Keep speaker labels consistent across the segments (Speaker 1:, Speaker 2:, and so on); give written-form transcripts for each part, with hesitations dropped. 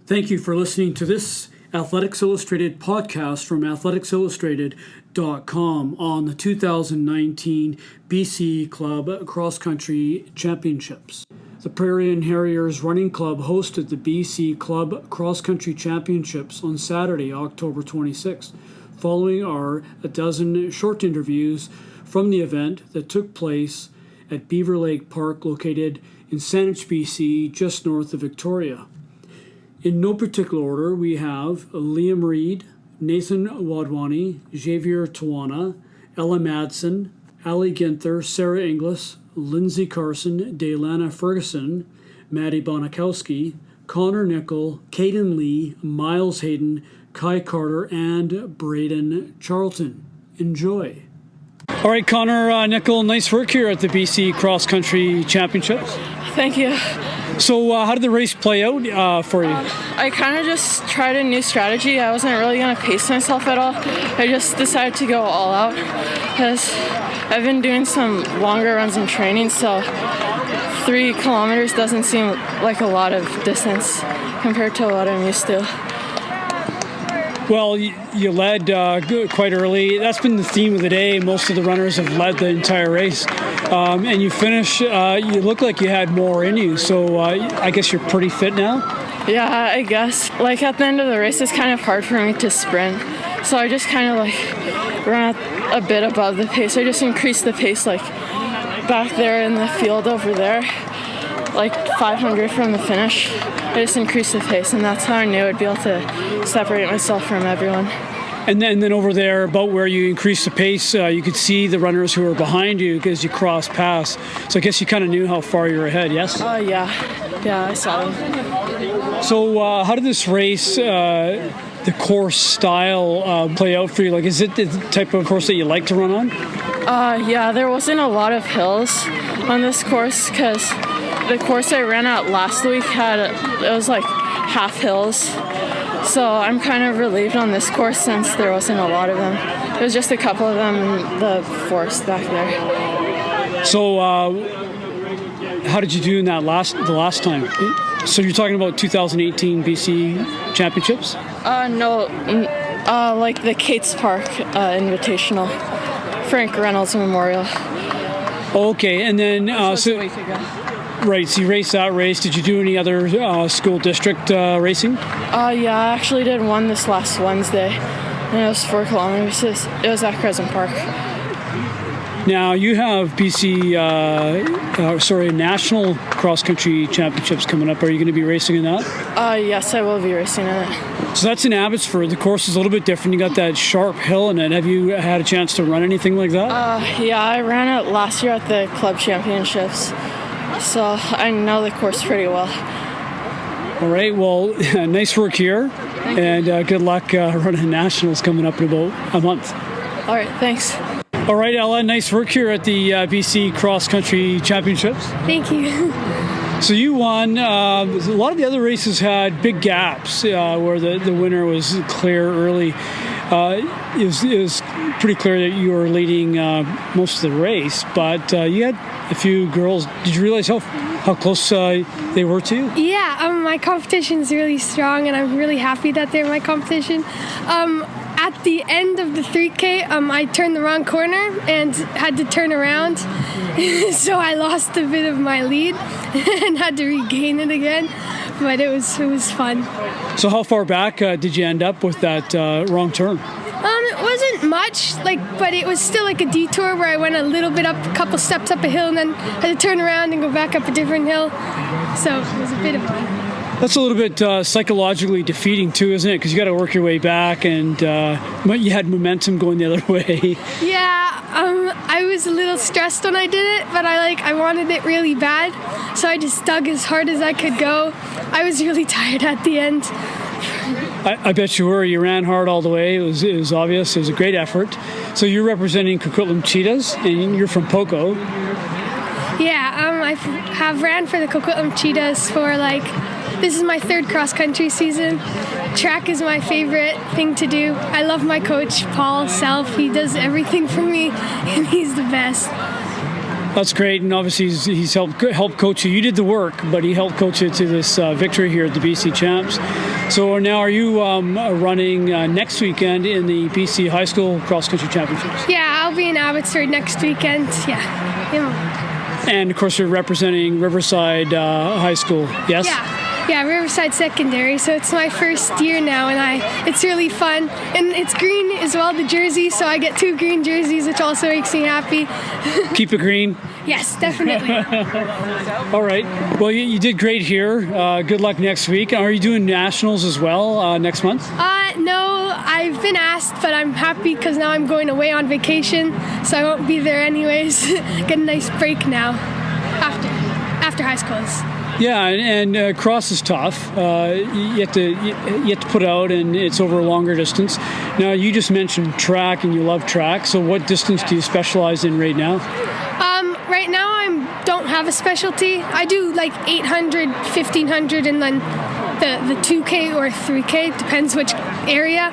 Speaker 1: Thank you for listening to this Athletics Illustrated podcast from athleticsillustrated.com on the 2019 BC Club Cross Country Championships. The Prairie and Harriers Running Club hosted the BC Club Cross Country Championships on Saturday, October 26th, following our a dozen short interviews from the event that took place at Beaver Lake Park located in Saanich, BC, just north of Victoria. In no particular order, we have Liam Reed, Nathan Wadwani, Xavier Tawana, Ella Madsen, Ali Ginther, Sarah Inglis, Lindsay Carson, Daylana Ferguson, Maddie Bonikowski, Connor Nickel, Caden Lee, Miles Hayden, Kai Carter, and Braden Charlton. Enjoy. All right, Connor Nickel, nice work here at the BC Cross Country Championships.
Speaker 2: Thank you.
Speaker 1: So how did the race play out for you?
Speaker 2: I kind of just tried a new strategy. I wasn't really going to pace myself at all. I just decided to go all out because I've been doing some longer runs in training, so 3 kilometers doesn't seem like a lot of distance compared to what I'm used to.
Speaker 1: Well, you led quite early. That's been the theme of the day. Most of the runners have led the entire race. And you finish, you look like you had more in you. So I guess you're pretty fit now?
Speaker 2: Yeah, I guess. Like at the end of the race, it's kind of hard for me to sprint. So I just kind of like ran a bit above the pace. I just increased the pace like back there in the field over there, like 500 from the finish. I just increased the pace, and that's how I knew I'd be able to separate myself from everyone.
Speaker 1: And then over there, about where you increased the pace, you could see the runners who were behind you as you crossed past. So I guess you kind of knew how far you were ahead, yes?
Speaker 2: Yeah, I saw them.
Speaker 1: So how did this race, the course style, play out for you? Like, is it the type of course that you like to run on?
Speaker 2: Yeah, there wasn't a lot of hills on this course because the course I ran at last week it was like half hills. So I'm kind of relieved on this course since there wasn't a lot of them. There was just a couple of them in the forest back there.
Speaker 1: So how did you do in the last time? So you're talking about 2018 BC Championships?
Speaker 2: No, like the Kate's Park Invitational, Frank Reynolds Memorial.
Speaker 1: Okay, and then
Speaker 2: a week ago.
Speaker 1: Right, so you raced that race. Did you do any other school district racing?
Speaker 2: Yeah, I actually did one this last Wednesday, and it was 4 kilometers. It was at Crescent Park.
Speaker 1: Now, you have BC, National Cross Country Championships coming up. Are you going to be racing in that?
Speaker 2: Yes, I will be racing in it.
Speaker 1: So that's in Abbotsford. The course is a little bit different. You got that sharp hill in it. Have you had a chance to run anything like that?
Speaker 2: Yeah, I ran it last year at the club championships. So I know the course pretty well.
Speaker 1: All right. Well, nice work here.
Speaker 2: Thank
Speaker 1: and good luck running nationals coming up in about a month.
Speaker 2: All right. Thanks.
Speaker 1: All right, Ella. Nice work here at the BC Cross Country Championships.
Speaker 3: Thank you.
Speaker 1: So you won. A lot of the other races had big gaps where the winner was clear early. It was pretty clear that you were leading most of the race, but you had a few girls. Did you realize how close they were to you?
Speaker 3: Yeah, my competition is really strong, and I'm really happy that they're my competition. At the end of the 3K, I turned the wrong corner and had to turn around, so I lost a bit of my lead and had to regain it again. But it was fun.
Speaker 1: So how far back did you end up with that wrong turn?
Speaker 3: It wasn't much, but it was still like a detour where I went a little bit up, a couple steps up a hill, and then had to turn around and go back up a different hill. So it was a bit of fun.
Speaker 1: That's a little bit psychologically defeating too, isn't it? Because you got to work your way back, and you had momentum going the other way.
Speaker 3: Yeah, I was a little stressed when I did it, but I wanted it really bad, so I just dug as hard as I could go. I was really tired at the end.
Speaker 1: I bet you were. You ran hard all the way. It was obvious. It was a great effort. So you're representing Coquitlam Cheetahs, and you're from Poco.
Speaker 3: Yeah, I have ran for the Coquitlam Cheetahs for this is my 3rd cross-country season. Track is my favorite thing to do. I love my coach, Paul Self. He does everything for me, and he's the best.
Speaker 1: That's great, and obviously he's helped coach you. You did the work, but he helped coach you to this victory here at the BC Champs. So now are you running next weekend in the BC High School Cross Country Championships?
Speaker 3: Yeah, I'll be in Abbotsford next weekend. Yeah.
Speaker 1: And of course you're representing Riverside High School, yes?
Speaker 3: Yeah, Riverside Secondary. So it's my first year now, and it's really fun. And it's green as well, the jersey. So I get 2 green jerseys, which also makes me happy.
Speaker 1: Keep it green.
Speaker 3: Yes, definitely.
Speaker 1: All right. Well, you did great here. Good luck next week. Are you doing nationals as well next month?
Speaker 3: No, I've been asked, but I'm happy because now I'm going away on vacation, so I won't be there anyways. Get a nice break now after high schools.
Speaker 1: Yeah, and cross is tough. You have to put out, and it's over a longer distance. Now, you just mentioned track, and you love track. So, what distance do you specialize in right now?
Speaker 3: Right now, I don't have a specialty. I do like 800, 1500, and then the 2K or 3K, depends which area.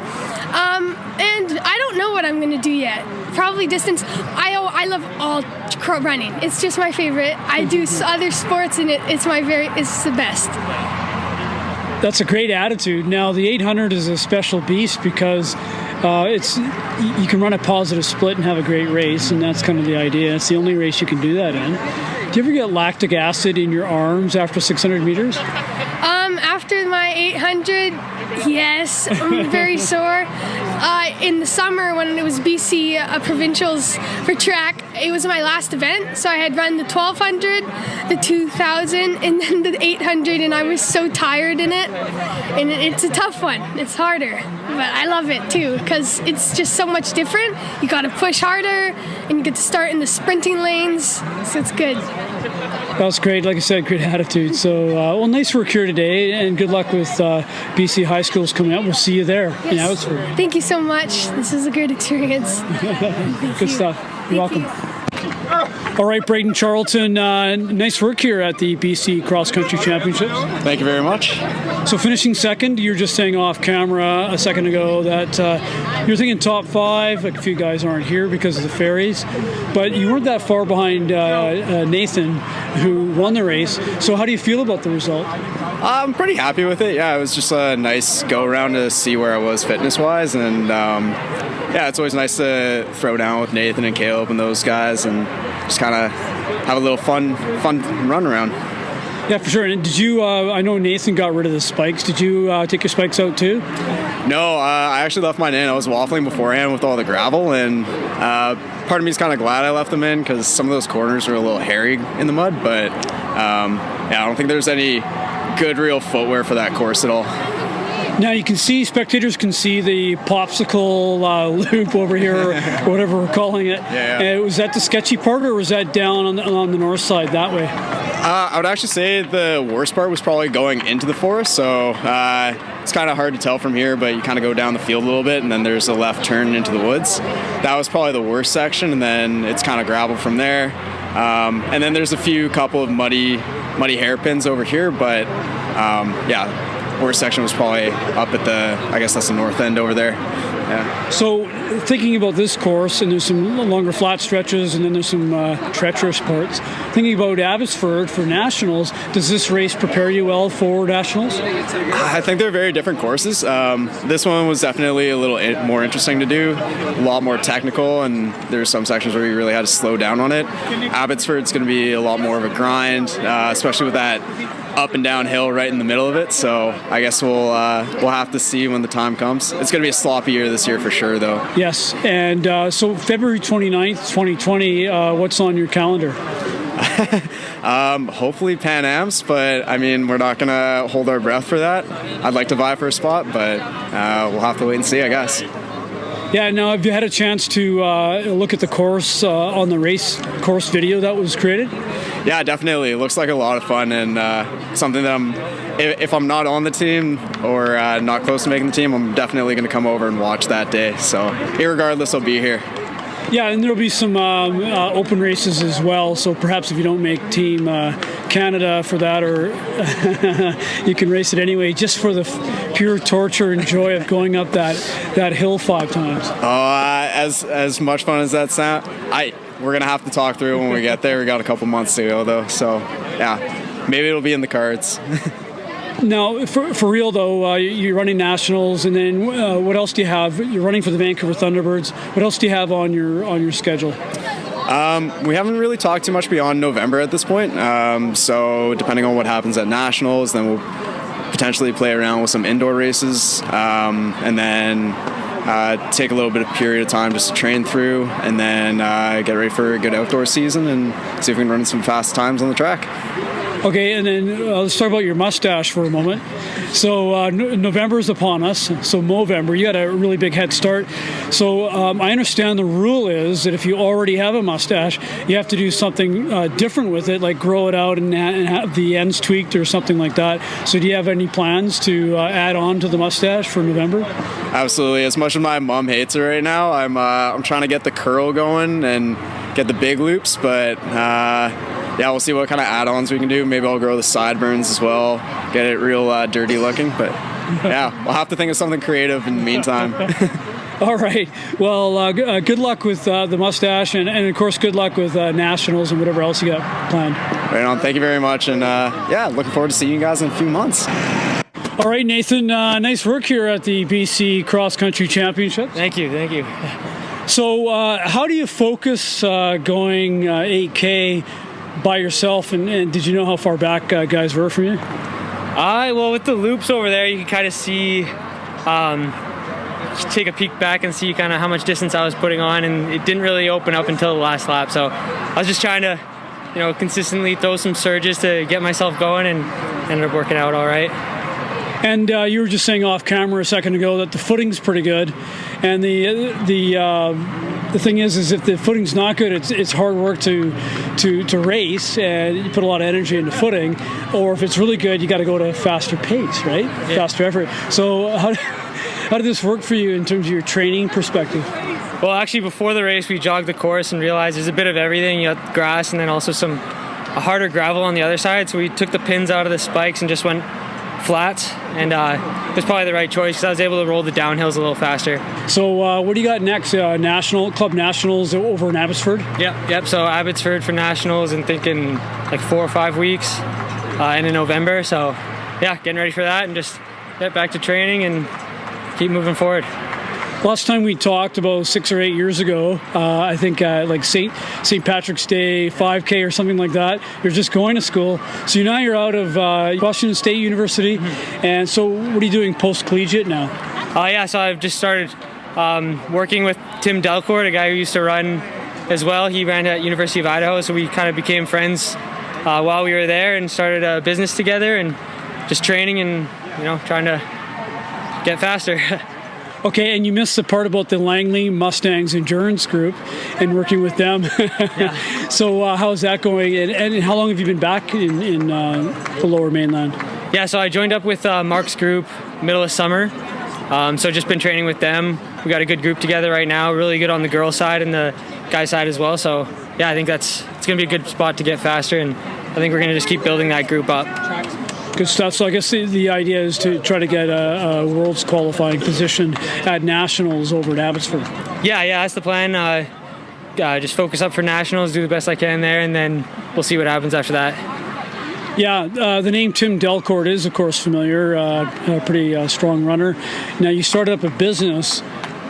Speaker 3: And I don't know what I'm going to do yet. Probably distance. I love all running. It's just my favorite. I do other sports, and it's the best.
Speaker 1: That's a great attitude. Now, the 800 is a special beast because you can run a positive split and have a great race, and that's kind of the idea. It's the only race you can do that in. Do you ever get lactic acid in your arms after 600 meters?
Speaker 3: After my 800, yes, I'm very sore. In the summer when it was BC provincials for track, it was my last event, so I had run the 1200, the 2000, and then the 800, and I was so tired in it. And it's a tough one. It's harder, but I love it too because it's just so much different. You got to push harder, and you get to start in the sprinting lanes, so it's good.
Speaker 1: That was great. Like I said, great attitude. So, well, nice work here today, and good luck with BC High Schools coming up. We'll see you there in Abbotsford.
Speaker 3: Thank you so much. This is a great experience.
Speaker 1: Good stuff. You're welcome. All right, Braden Charlton, nice work here at the BC Cross Country Championships.
Speaker 4: Thank you very much.
Speaker 1: So finishing second, you were just saying off camera a second ago that you're thinking top 5. Like a few guys aren't here because of the ferries, but you weren't that far behind Nathan, who won the race. So how do you feel about the result?
Speaker 4: I'm pretty happy with it. Yeah, it was just a nice go around to see where I was fitness-wise, and yeah, it's always nice to throw down with Nathan and Caleb and those guys and just kind of have a little fun run around.
Speaker 1: Yeah, for sure. And did you, I know Nathan got rid of the spikes. Did you take your spikes out too?
Speaker 4: No, I actually left mine in. I was waffling beforehand with all the gravel, and part of me is kind of glad I left them in because some of those corners were a little hairy in the mud, but yeah, I don't think there's any good real footwear for that course at all.
Speaker 1: Now you can see, spectators can see the popsicle loop over here, or whatever we're calling it.
Speaker 4: Yeah.
Speaker 1: Was that the sketchy part, or was that down on the north side that way?
Speaker 4: I would actually say the worst part was probably going into the forest, so it's kind of hard to tell from here, but you kind of go down the field a little bit, and then there's a left turn into the woods. That was probably the worst section, and then it's kind of gravel from there. And then there's a couple of muddy hairpins over here, but yeah. Worst section was probably up at I guess that's the north end over there. Yeah.
Speaker 1: So thinking about this course, and there's some longer flat stretches, and then there's some treacherous parts. Thinking about Abbotsford for nationals, does this race prepare you well for nationals?
Speaker 4: I think they're very different courses. This one was definitely a little more interesting to do, a lot more technical, and there's some sections where you really had to slow down on it. Abbotsford's going to be a lot more of a grind, especially with that up and down hill right in the middle of it. So I guess we'll have to see when the time comes. It's going to be a sloppy year this year for sure, though.
Speaker 1: Yes, and so February 29th, 2020, what's on your calendar?
Speaker 4: Hopefully Pan Am's, but I mean, we're not going to hold our breath for that. I'd like to vie for a spot, but we'll have to wait and see, I guess.
Speaker 1: Yeah, now have you had a chance to look at the course on the race course video that was created?
Speaker 4: Yeah, definitely. It looks like a lot of fun, and something that if I'm not on the team or not close to making the team, I'm definitely going to come over and watch that day. So irregardless, I'll be here.
Speaker 1: Yeah, and there'll be some open races as well, so perhaps if you don't make Team Canada for that, or you can race it anyway, just for the pure torture and joy of going up that hill 5 times.
Speaker 4: As much fun as that sounds, we're going to have to talk through it when we get there. We got a couple months to go, though, so yeah, maybe it'll be in the cards.
Speaker 1: Now, for real though, you're running nationals, and then what else do you have? You're running for the Vancouver Thunderbirds. What else do you have on your schedule?
Speaker 4: We haven't really talked too much beyond November at this point. So depending on what happens at nationals, then we'll potentially play around with some indoor races, and then take a little bit of period of time just to train through, and then get ready for a good outdoor season and see if we can run some fast times on the track.
Speaker 1: Okay, and then let's talk about your mustache for a moment. So November is upon us, so Movember, you got a really big head start. So I understand the rule is that if you already have a mustache, you have to do something different with it, like grow it out and have the ends tweaked or something like that. So do you have any plans to add on to the mustache for November?
Speaker 4: Absolutely. As much as my mom hates it right now, I'm trying to get the curl going and get the big loops, but yeah, we'll see what kind of add-ons we can do. Maybe I'll grow the sideburns as well, get it real dirty looking. But yeah, we'll have to think of something creative in the meantime.
Speaker 1: All right. Well, good luck with the mustache, and of course, good luck with nationals and whatever else you got planned.
Speaker 4: Right on. Thank you very much, and yeah, looking forward to seeing you guys in a few months.
Speaker 1: All right, Nathan. Nice work here at the BC Cross Country Championships.
Speaker 5: Thank you.
Speaker 1: So, how do you focus going 8K? By yourself, and did you know how far back guys were from you?
Speaker 5: Well, with the loops over there, you can kind of see, take a peek back and see kind of how much distance I was putting on, and it didn't really open up until the last lap. So I was just trying to, consistently throw some surges to get myself going, and ended up working out all right.
Speaker 1: And you were just saying off camera a second ago that the footing's pretty good, and the thing is if the footing's not good, it's hard work to race, and you put a lot of energy into footing. Or if it's really good, you got to go to a faster pace, right? Yeah. Faster effort. So how did this work for you in terms of your training perspective?
Speaker 5: Well, actually, before the race, we jogged the course and realized there's a bit of everything. You got grass and then also some harder gravel on the other side. So we took the pins out of the spikes and just went flat, and it was probably the right choice because I was able to roll the downhills a little faster. So
Speaker 1: what do you got next? Club nationals over in Abbotsford?
Speaker 5: Yep. So Abbotsford for nationals, and thinking like 4 or 5 weeks in November. So yeah, getting ready for that and just get back to training and keep moving forward.
Speaker 1: Last time we talked about 6 or 8 years ago, I think like St. Patrick's Day 5K or something like that. You're just going to school. So now you're out of Washington State University. Mm-hmm. And so what are you doing post-collegiate now?
Speaker 5: So I've just started working with Tim Delcourt, a guy who used to run as well. He ran at University of Idaho, so we kind of became friends while we were there and started a business together and just training and, trying to get faster.
Speaker 1: Okay, and you missed the part about the Langley Mustangs Endurance Group and working with them. Yeah. So how's that going? And how long have you been back in the Lower Mainland?
Speaker 5: Yeah, so I joined up with Mark's group middle of summer. So just been training with them. We got a good group together right now, really good on the girl side and the guy side as well. So yeah, I think it's going to be a good spot to get faster, and I think we're going to just keep building that group up.
Speaker 1: Good stuff. So I guess the idea is to try to get a world's qualifying position at nationals over at Abbotsford.
Speaker 5: Yeah, that's the plan. Just focus up for nationals, do the best I can there, and then we'll see what happens after that.
Speaker 1: Yeah, the name Tim Delcourt is, of course, familiar. A pretty strong runner. Now, you started up a business.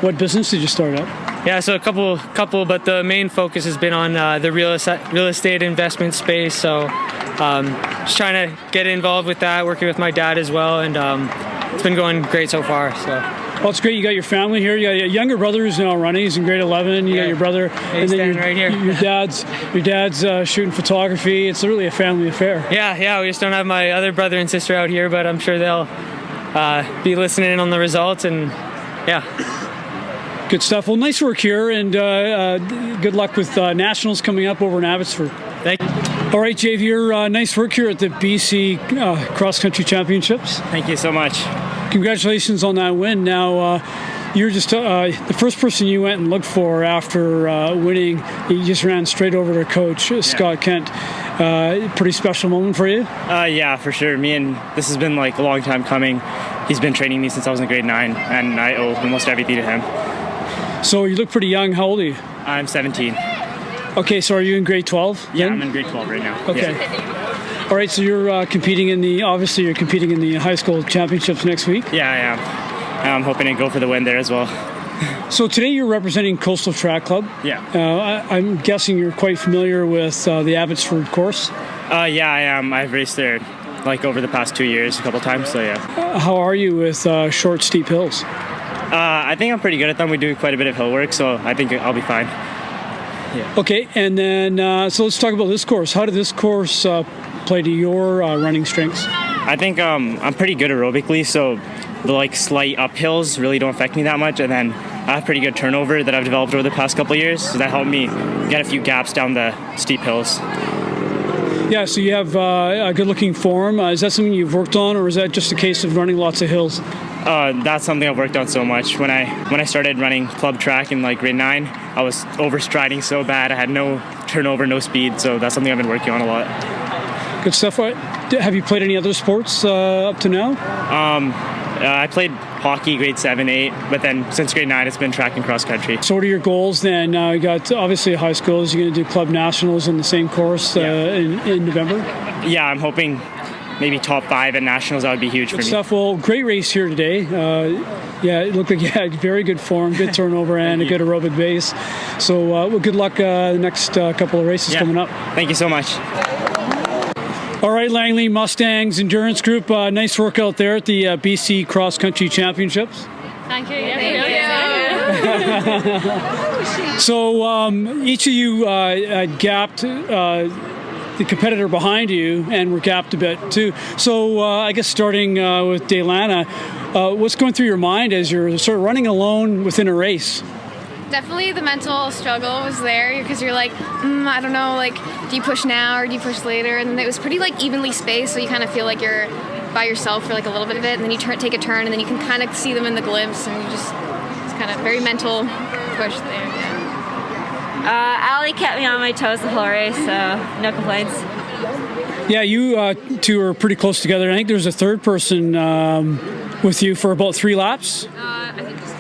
Speaker 1: What business did you start up?
Speaker 5: Yeah, so a couple, but the main focus has been on the real estate investment space. So just trying to get involved with that, working with my dad as well, and it's been going great so far. So.
Speaker 1: Well, it's great. You got your family here. You got a younger brother who's now running. He's in grade 11. You got your brother,
Speaker 5: and then
Speaker 1: right here. Your dad's shooting photography. It's really a family affair.
Speaker 5: Yeah. We just don't have my other brother and sister out here, but I'm sure they'll be listening in on the results, and yeah.
Speaker 1: Good stuff. Well, nice work here, and good luck with nationals coming up over in Abbotsford.
Speaker 5: Thank you.
Speaker 1: All right, Javier, nice work here at the BC Cross Country Championships.
Speaker 6: Thank you so much.
Speaker 1: Congratulations on that win. Now, you're just the first person you went and looked for after winning. You just ran straight over to Coach Scott Kent. Pretty special moment for you?
Speaker 6: Yeah, for sure. This has been like a long time coming. He's been training me since I was in grade 9, and I owe almost everything to him.
Speaker 1: So you look pretty young. How old are you?
Speaker 6: I'm 17.
Speaker 1: Okay, so are you in grade 12?
Speaker 6: Yeah, I'm in grade 12 right now.
Speaker 1: Okay.
Speaker 6: Yeah.
Speaker 1: All right, so you're competing in the high school championships next week.
Speaker 6: Yeah, I am. I'm hoping to go for the win there as well.
Speaker 1: So today you're representing Coastal Track Club.
Speaker 6: Yeah.
Speaker 1: I'm guessing you're quite familiar with the Abbotsford course.
Speaker 6: Yeah, I am. I've raced there like over the past 2 years a couple times, so yeah.
Speaker 1: How are you with short, steep hills?
Speaker 6: I think I'm pretty good at them. We do quite a bit of hill work, so I think I'll be fine. Yeah.
Speaker 1: Okay, and then so let's talk about this course. How did this course play to your running strengths?
Speaker 6: I think I'm pretty good aerobically, so the like slight uphills really don't affect me that much, and then I have pretty good turnover that I've developed over the past couple of years, so that helped me get a few gaps down the steep hills.
Speaker 1: Yeah, so you have a good-looking form. Is that something you've worked on, or is that just a case of running lots of hills?
Speaker 6: That's something I've worked on so much. When I started running club track in like grade 9, I was overstriding so bad. I had no turnover, no speed, so that's something I've been working on a lot.
Speaker 1: Good stuff. Have you played any other sports up to now?
Speaker 6: I played hockey grade 7, 8, but then since grade 9 it's been track and cross country.
Speaker 1: So what are your goals then? You got obviously high schools. You're going to do club nationals on the same course in November?
Speaker 6: Yeah, I'm hoping maybe top 5 at nationals. That would be huge for me.
Speaker 1: Stuff. Well, great race here today. Yeah, it looked like you had very good form, good turnover, and a good aerobic base. So well, good luck the next couple of races coming up.
Speaker 6: Thank you so much.
Speaker 1: All right, Langley Mustangs Endurance Group, nice work out there at the BC Cross Country Championships.
Speaker 2: Thank you.
Speaker 1: So each of you gapped the competitor behind you, and were gapped a bit too. So I guess starting with Daylana, what's going through your mind as you're sort of running alone within a race?
Speaker 7: Definitely the mental struggle was there because you're like, I don't know, like, do you push now or do you push later? And it was pretty like evenly spaced, so you kind of feel like you're by yourself for like a little bit of it, and then you take a turn, and then you can kind of see them in the glimpse, and it's kind of very mental push there. Yeah.
Speaker 8: Allie kept me on my toes the whole race, so no complaints.
Speaker 1: Yeah, you two are pretty close together. I think there was a third person with you for about 3 laps.
Speaker 9: I think just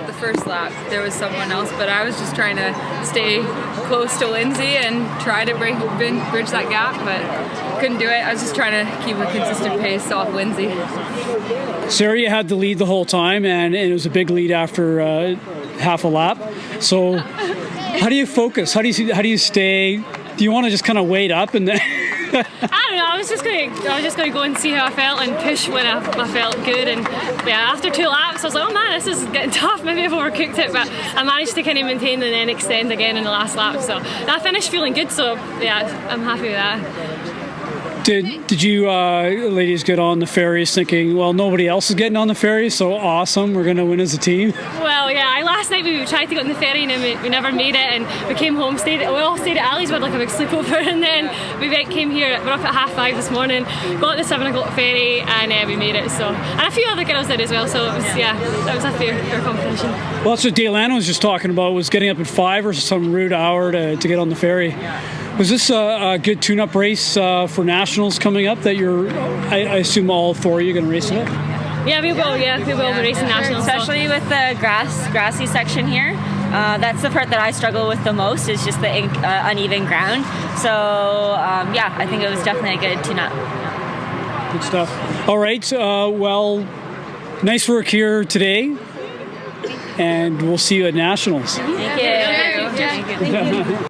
Speaker 9: the first lap there was someone else, but I was just trying to stay close to Lindsay and try to bridge that gap, but couldn't do it. I was just trying to keep a consistent pace off Lindsay.
Speaker 1: Sarah, you had the lead the whole time, and it was a big lead after half a lap. So how do you focus? How do you stay? Do you want to just kind of wait up and then?
Speaker 2: I don't know. I was just gonna go and see how I felt and push when I felt good. And yeah, after 2 laps, I was like, oh man, this is getting tough. Maybe I've overcooked it, but I managed to kind of maintain and then extend again in the last lap. So I finished feeling good. So yeah, I'm happy with that.
Speaker 1: Did you ladies get on the ferries thinking, well, nobody else is getting on the ferry, so awesome, we're going to win as a team?
Speaker 2: Well, yeah, last night we tried to get on the ferry and we never made it, and we came home, we all stayed at Ali's, we had like a big sleepover, and then we came here, we're up at 5:30 this morning, got the 7 o'clock ferry, and we made it. So, and a few other girls did as well, so it was, that was a fair competition.
Speaker 1: Well, that's what Daylana was just talking about, was getting up at 5 or some rude hour to get on the ferry. Was this a good tune-up race for nationals coming up that I assume all 4 of you are going to race it?
Speaker 2: Yeah, we will be racing nationals.
Speaker 8: Especially with the grassy section here. That's the part that I struggle with the most, is just the uneven ground. So, I think it was definitely a good tune-up.
Speaker 1: Good stuff. All right, well, nice work here today, and we'll see you at nationals.
Speaker 8: Thank you.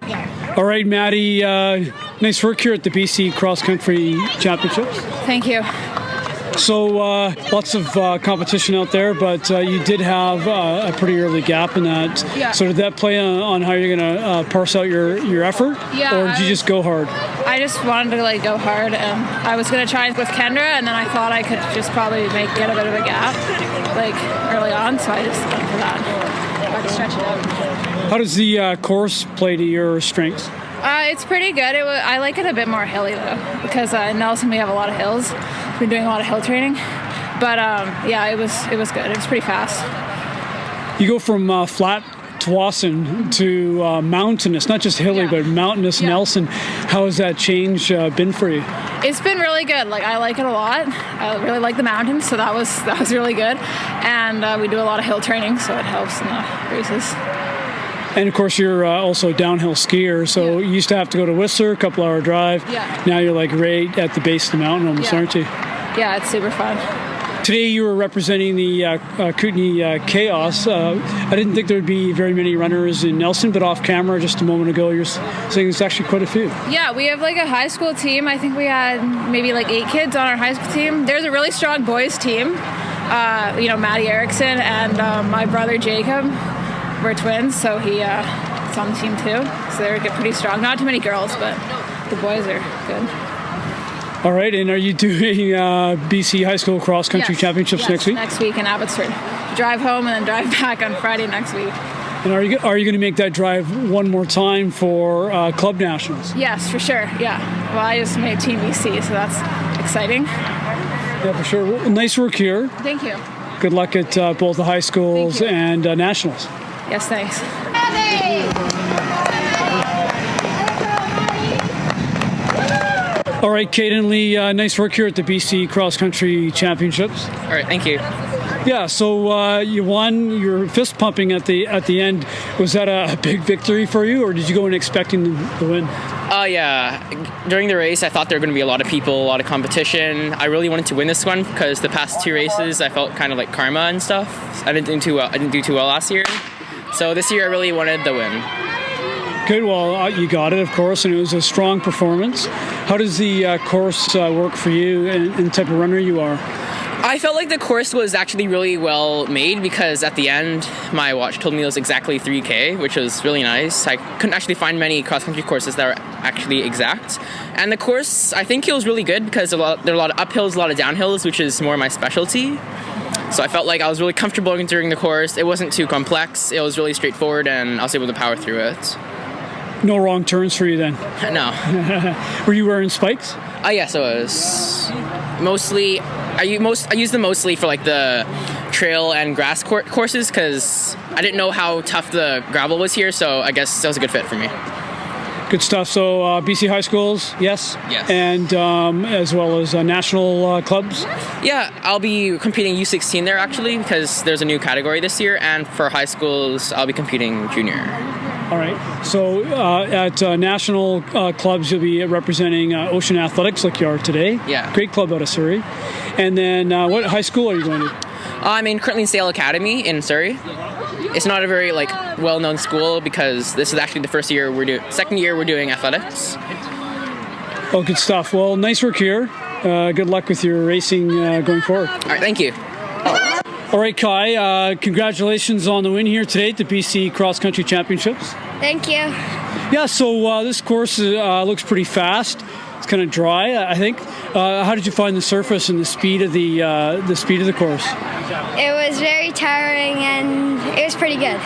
Speaker 1: All right, Maddie, nice work here at the BC Cross Country Championships.
Speaker 9: Thank you.
Speaker 1: So lots of competition out there, but you did have a pretty early gap in that.
Speaker 9: Yeah.
Speaker 1: So did that play on how you're going to parse out your effort?
Speaker 9: Yeah,
Speaker 1: or did you just go hard?
Speaker 9: I just wanted to go hard, and I was going to try with Kendra, and then I thought I could just probably get a bit of a gap early on, so I just went for that. I just stretch it out.
Speaker 1: How does the course play to your strengths?
Speaker 9: It's pretty good. I like it a bit more hilly though, because in Nelson we have a lot of hills. We've been doing a lot of hill training, but it was good. It was pretty fast.
Speaker 1: You go from flat Tsawwassen to mountainous, not just hilly, but mountainous Nelson. How has that change been for you?
Speaker 9: It's been really good. I like it a lot. I really like the mountains, so that was really good. And we do a lot of hill training, so it helps in the races.
Speaker 1: And of course, you're also a downhill skier, so you used to have to go to Whistler, a couple-hour drive.
Speaker 2: Yeah.
Speaker 1: Now you're like right at the base of the mountain almost, aren't you?
Speaker 2: Yeah, it's super fun.
Speaker 1: Today you were representing the Kootenay Chaos. I didn't think there would be very many runners in Nelson, but off camera just a moment ago, you're saying there's actually quite a few.
Speaker 2: Yeah, we have like a high school team. I think we had maybe like 8 kids on our high school team. There's a really strong boys team. Matty Erickson and my brother Jacob, we're twins, so he's on the team too. So they're pretty strong. Not too many girls, but the boys are good.
Speaker 1: All right, and are you doing BC High School Cross Country Championships next week?
Speaker 2: Next week in Abbotsford. Drive home and then drive back on Friday next week.
Speaker 1: And are you going to make that drive one more time for Club Nationals?
Speaker 2: Yes, for sure. Yeah. Well, I just made Team BC, so that's exciting.
Speaker 1: Yeah, for sure. Well, nice work here.
Speaker 2: Thank you.
Speaker 1: Good luck at both the high schools and nationals.
Speaker 2: Yes, thanks.
Speaker 1: All right, Kate and Lee, nice work here at the BC Cross Country Championships.
Speaker 10: All right, thank you.
Speaker 1: Yeah, so you won. Your fist pumping at the end. Was that a big victory for you, or did you go in expecting the win?
Speaker 10: Yeah. During the race, I thought there were going to be a lot of people, a lot of competition. I really wanted to win this one because the past 2 races, I felt kind of like karma and stuff. I didn't do too well last year, so this year I really wanted the win.
Speaker 1: Good. Well, you got it, of course, and it was a strong performance. How does the course work for you and the type of runner you are?
Speaker 10: I felt like the course was actually really well made because at the end, my watch told me it was exactly 3K, which was really nice. I couldn't actually find many cross-country courses that were actually exact. And the course, I think it was really good because there are a lot of uphills, a lot of downhills, which is more my specialty. So I felt like I was really comfortable during the course. It wasn't too complex. It was really straightforward, and I was able to power through it.
Speaker 1: No wrong turns for you then?
Speaker 10: No.
Speaker 1: Were you wearing spikes?
Speaker 10: Yes, I was. Mostly, I use them mostly for like the trail and grass courses because I didn't know how tough the gravel was here, so I guess that was a good fit for me.
Speaker 1: Good stuff. So BC High Schools, yes?
Speaker 10: Yes.
Speaker 1: And as well as national clubs?
Speaker 10: Yeah, I'll be competing U16 there actually because there's a new category this year, and for high schools, I'll be competing junior.
Speaker 1: All right. So at national clubs, you'll be representing Ocean Athletics like you are today.
Speaker 10: Yeah.
Speaker 1: Great club out of Surrey. And then what high school are you going to?
Speaker 10: I'm currently in Sale Academy in Surrey. It's not a very well-known school because this is actually the second year we're doing athletics.
Speaker 1: Oh, good stuff. Well, nice work here. Good luck with your racing going forward.
Speaker 10: All right, thank you.
Speaker 1: All right, Kai, congratulations on the win here today at the BC Cross Country Championships.
Speaker 3: Thank you.
Speaker 1: Yeah, so this course looks pretty fast. It's kind of dry, I think. How did you find the surface and the speed of the course?
Speaker 3: It was very tiring and it was pretty good.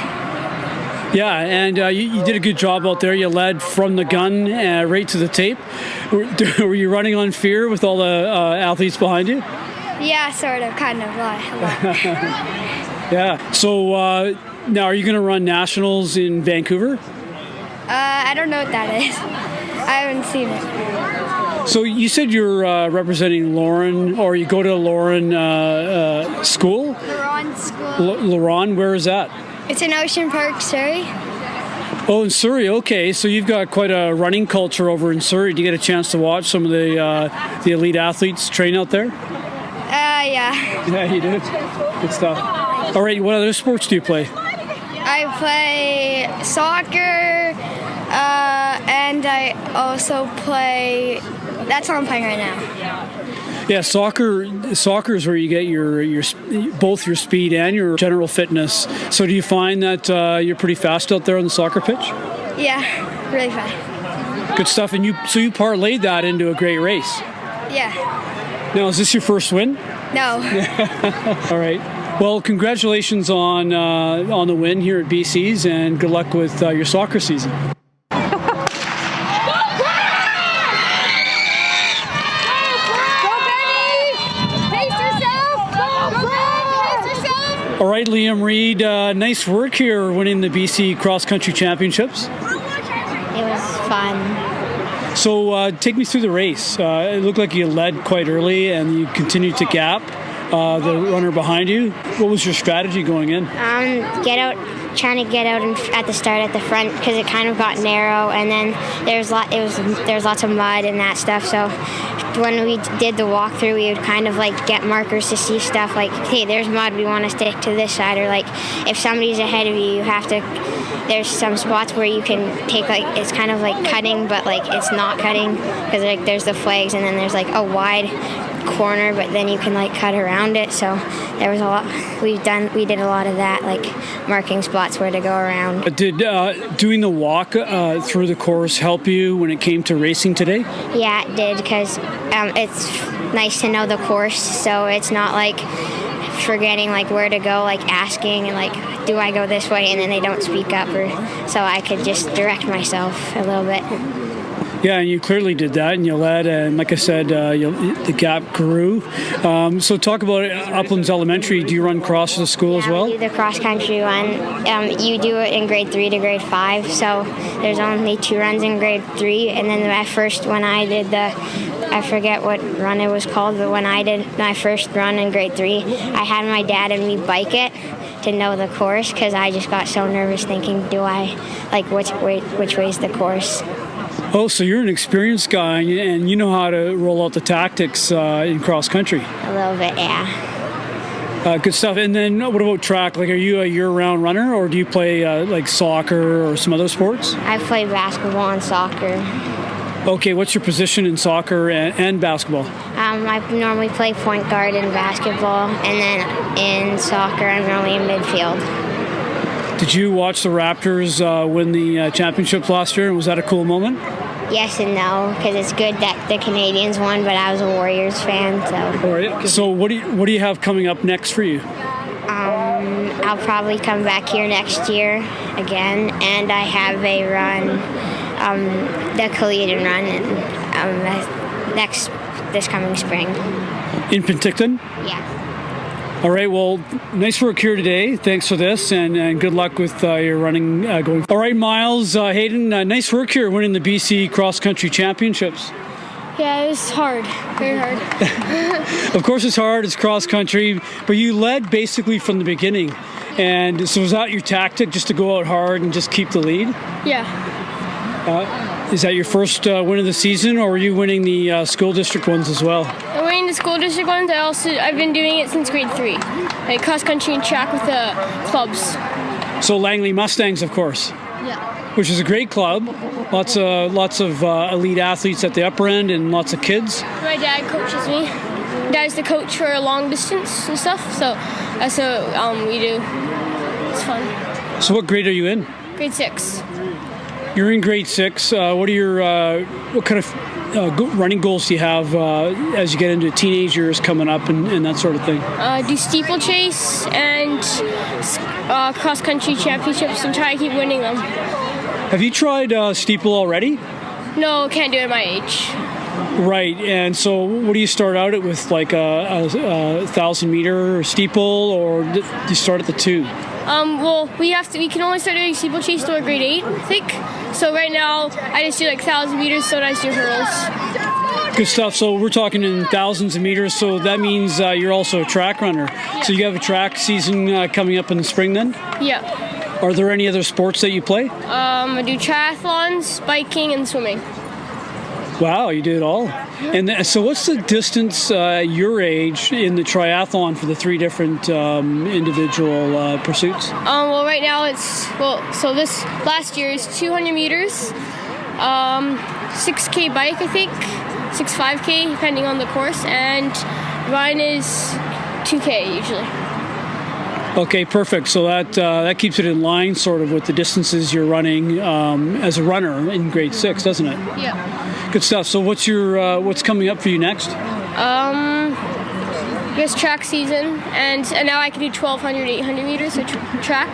Speaker 1: Yeah, and you did a good job out there. You led from the gun right to the tape. Were you running on fear with all the athletes behind you?
Speaker 3: Yeah, sort of, kind of, a lot.
Speaker 1: Yeah. So now, are you going to run nationals in Vancouver?
Speaker 3: I don't know what that is. I haven't seen it.
Speaker 1: So you said you're representing Lauren, or you go to Lauren school?
Speaker 3: Lauren School.
Speaker 1: Lauren, where is that?
Speaker 3: It's in Ocean Park, Surrey.
Speaker 1: Oh, in Surrey. Okay, so you've got quite a running culture over in Surrey. Do you get a chance to watch some of the elite athletes train out there?
Speaker 3: Yeah.
Speaker 1: Yeah, you do. Good stuff. All right, what other sports do you play?
Speaker 3: I play soccer, and I also play. That's what I'm playing right now.
Speaker 1: Yeah, soccer is where you get your both your speed and your general fitness. So do you find that you're pretty fast out there on the soccer pitch?
Speaker 3: Yeah, really fast.
Speaker 1: Good stuff. And you parlayed that into a great race.
Speaker 3: Yeah.
Speaker 1: Now, is this your first win?
Speaker 3: No.
Speaker 1: All right. Well, congratulations on the win here at BC's, and good luck with your soccer season. All right, Liam Reed, nice work here winning the BC Cross Country Championships.
Speaker 11: It was fun.
Speaker 1: So take me through the race. It looked like you led quite early and you continued to gap the runner behind you. What was your strategy going in?
Speaker 11: Get out trying to get out at the start at the front because it kind of got narrow, and then there's lots of mud and that stuff. So when we did the walkthrough, we would kind of like get markers to see stuff like, hey, there's mud, we want to stick to this side, or like if somebody's ahead of you, you have to. There's some spots where you can take like it's kind of like cutting, but like it's not cutting because like there's the flags, and then there's like a wide corner, but then you can like cut around it. So there was a lot we did a lot of that, like marking spots where to go around.
Speaker 1: Did doing the walk through the course help you when it came to racing today?
Speaker 11: Yeah, it did, because it's nice to know the course, so it's not like forgetting like where to go, like asking and like, do I go this way, and then they don't speak up, or so I could just direct myself a little bit.
Speaker 1: Yeah, and you clearly did that, and you led, and like I said, the gap grew. So talk about Uplands Elementary. Do you run cross for the school as well?
Speaker 11: We do the cross-country run. You do it in grade 3 to grade 5, so there's only 2 runs in grade 3, and then at first when I did I forget what run it was called, but when I did my first run in grade 3, I had my dad and me bike it to know the course, because I just got so nervous thinking, which way's the course?
Speaker 1: Oh, so you're an experienced guy, and you know how to roll out the tactics in cross country.
Speaker 11: A little bit, yeah.
Speaker 1: Good stuff. And then what about track? Like, are you a year-round runner, or do you play like soccer or some other sports?
Speaker 11: I play basketball and soccer.
Speaker 1: Okay, what's your position in soccer and basketball?
Speaker 11: I normally play point guard in basketball, and then in soccer I'm normally in midfield.
Speaker 1: Did you watch the Raptors win the championship last year, and was that a cool moment?
Speaker 11: Yes and no, because it's good that the Canadians won, but I was a Warriors fan, so.
Speaker 1: All right. So what do you have coming up next for you?
Speaker 11: I'll probably come back here next year again, and I have a run, the Collegiate run, this coming spring.
Speaker 1: In Penticton?
Speaker 11: Yeah.
Speaker 1: All right, well, nice work here today. Thanks for this, and good luck with your running going. All right, Miles, Hayden, nice work here winning the BC Cross Country Championships.
Speaker 3: Yeah, it was hard, very hard.
Speaker 1: Of course it's hard, it's cross country, but you led basically from the beginning. And so was that your tactic, just to go out hard and just keep the lead?
Speaker 3: Yeah.
Speaker 1: Is that your first win of the season, or are you winning the school district ones as well?
Speaker 3: I'm winning the school district ones. I've been doing it since grade 3, like cross country and track with the clubs.
Speaker 1: So Langley Mustangs, of course.
Speaker 3: Yeah.
Speaker 1: Which is a great club. Lots of elite athletes at the upper end and lots of kids.
Speaker 3: My dad coaches me. Dad's the coach for long distance and stuff, so that's what we do. It's fun.
Speaker 1: So what grade are you in?
Speaker 3: Grade 6.
Speaker 1: You're in grade 6. What are your what kind of running goals do you have as you get into teenage years coming up and that sort of thing?
Speaker 3: Do steeplechase and cross country championships and try to keep winning them.
Speaker 1: Have you tried steeple already?
Speaker 3: No, can't do it at my age.
Speaker 1: Right, and so what do you start out at with, like a 1,000-meter steeple, or do you start at the 2?
Speaker 3: Well, we can only start doing steeplechase till grade 8, I think. So right now, I just do like 1,000 meters, so I just do hurdles.
Speaker 1: Good stuff. So we're talking in thousands of meters, so that means you're also a track runner.
Speaker 3: Yeah.
Speaker 1: So you have a track season coming up in the spring then?
Speaker 3: Yeah.
Speaker 1: Are there any other sports that you play?
Speaker 3: I do triathlons, biking, and swimming.
Speaker 1: Wow, you did it all. And so what's the distance your age in the triathlon for the 3 different individual pursuits?
Speaker 3: Well, right now so this last year is 200 meters, 6K bike, I think, 5K, depending on the course, and run is 2K usually.
Speaker 1: Okay, perfect. So that keeps it in line sort of with the distances you're running as a runner in grade 6, doesn't it?
Speaker 3: Yeah.
Speaker 1: Good stuff. So what's coming up for you next?
Speaker 3: This track season, and now I can do 1,200, 800 meters of track,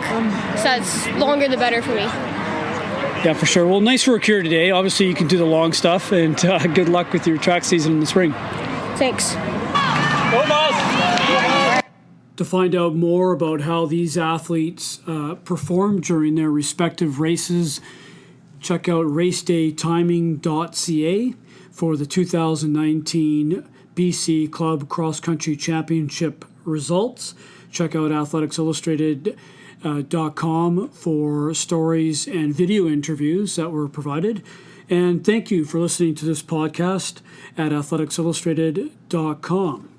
Speaker 3: so that's longer the better for me.
Speaker 1: Yeah, for sure. Well, nice work here today. Obviously, you can do the long stuff, and good luck with your track season in the spring.
Speaker 3: Thanks.
Speaker 1: To find out more about how these athletes perform during their respective races, check out racedaytiming.ca for the 2019 BC Club Cross Country Championship results. Check out Athletics Illustrated athleticsillustrated.com for stories and video interviews that were provided. And thank you for listening to this podcast at athleticsillustrated.com.